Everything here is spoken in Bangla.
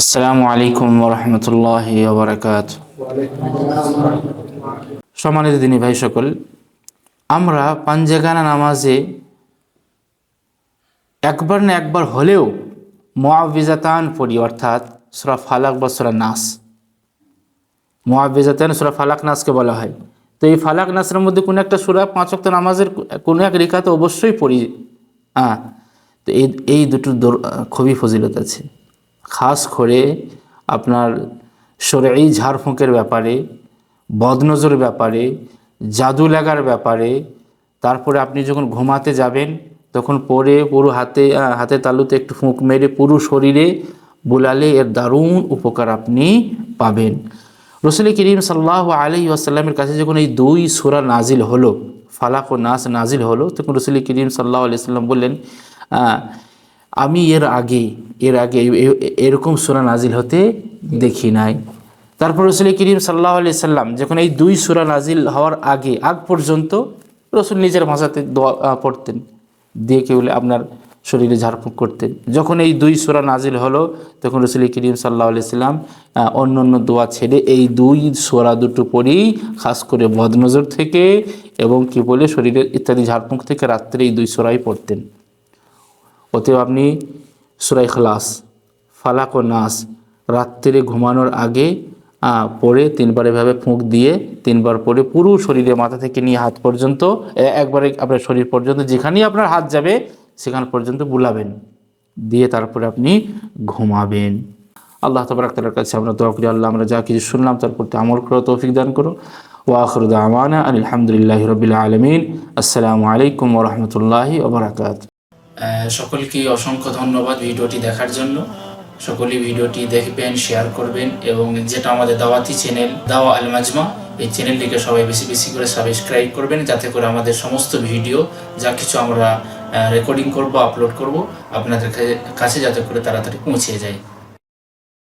আসসালামু আলাইকুম ওরহমতুল্লাহি ওবরাকাত। সম্মানিত দিনী ভাই সকল, আমরা পাঞ্জেগানা নামাজে একবার না একবার হলেও মুআউযিজাতান পড়ি, অর্থাৎ সূরা ফালাক বা সূরা নাস। মুআউযিজাতান সূরা ফালাক নাসকে বলা হয়। তো এই ফালাক নাসের মধ্যে কোনো একটা সূরা 5 ওয়াক্ত নামাজের কোনো এক রিকাতে অবশ্যই পড়ি। তো এই দুটোর খুবই ফজিলত আছে। খাস করে আপনার শরঈ ঝাড়ফুঁকের ব্যাপারে, বদনজরের ব্যাপারে, জাদু লাগার ব্যাপারে, তারপরে আপনি যখন ঘুমাতে যাবেন তখন পরে পুরো হাতে তালুতে একটু ফুঁক মেরে পুরো শরীরে বুলালে এর দারুণ উপকার আপনি পাবেন। রাসূল করিম সাল্লাল্লাহু আলাইহি ওয়াসাল্লামের কাছে যখন এই দুই সূরা নাজিল হলো, ফালাক ও নাস নাজিল হলো, তখন রাসূল করিম সাল্লাল্লাহু আলাইহি ওয়াসাল্লাম বললেন, আমি এর আগে এরকম সূরা নাজিল হতে দেখি নাই। তারপর রাসূল করিম সাল্লাল্লাহু আলাইহি সাল্লাম যখন এই দুই সূরা নাজিল হওয়ার আগ পর্যন্ত রাসূল নিজের ভাষাতে দোয়া পড়তেন, দিয়ে কেবল আপনার শরীরে ঝাড়ফুঁক করতেন। যখন এই দুই সূরা নাজিল হলো তখন রাসূল করিম সাল্লাল্লাহু আলাইহি সাল্লাম অন্য দোয়া ছেড়ে এই দুই সূরা দুটো পড়েই, খাস করে বদনজর থেকে এবং কি বলে শরীরের ইত্যাদি ঝাড়ফুঁক থেকে রাত্রে এই দুই সূরাই পড়তেন। অতএব আপনি সূরা ইখলাস, ফালাক ও নাস রাত্রে ঘুমানোর আগে পড়ে 3 বার এভাবে ফুঁক দিয়ে 3 বার পড়ে পুরো শরীরে মাথা থেকে নিয়ে হাত পর্যন্ত, একবারে আপনার শরীর পর্যন্ত যেখানেই আপনার হাত যাবে সেখান পর্যন্ত বুলাবেন, দিয়ে তারপরে আপনি ঘুমাবেন। আল্লাহ তাবারক তাআলার কাছে আমরা দোয়া করি, আল্লাহ আমরা যা কিছু শুনলাম তার প্রতি আমল করার তৌফিক দান করো। ওয়া আখিরু দাওয়ানা আলহামদুলিল্লাহি রাব্বিল আলামিন। আসসালামু আলাইকুম ওয়া রাহমাতুল্লাহি ওয়া বারাকাতুহু। সকলকে অসংখ্য ধন্যবাদ ভিডিওটি দেখার জন্য। সকলেই ভিডিওটি দেখবেন, শেয়ার করবেন এবং যেটা আমাদের দাওয়াতি চ্যানেল দাওয়া আল মাজমা, এই চ্যানেলটিকে সবাই বেশি বেশি করে সাবস্ক্রাইব করবেন, যাতে করে আমাদের সমস্ত ভিডিও যা কিছু আমরা রেকর্ডিং করব, আপলোড করব, আপনাদের কাছে যাতে করে তাড়াতাড়ি পৌঁছে যায়।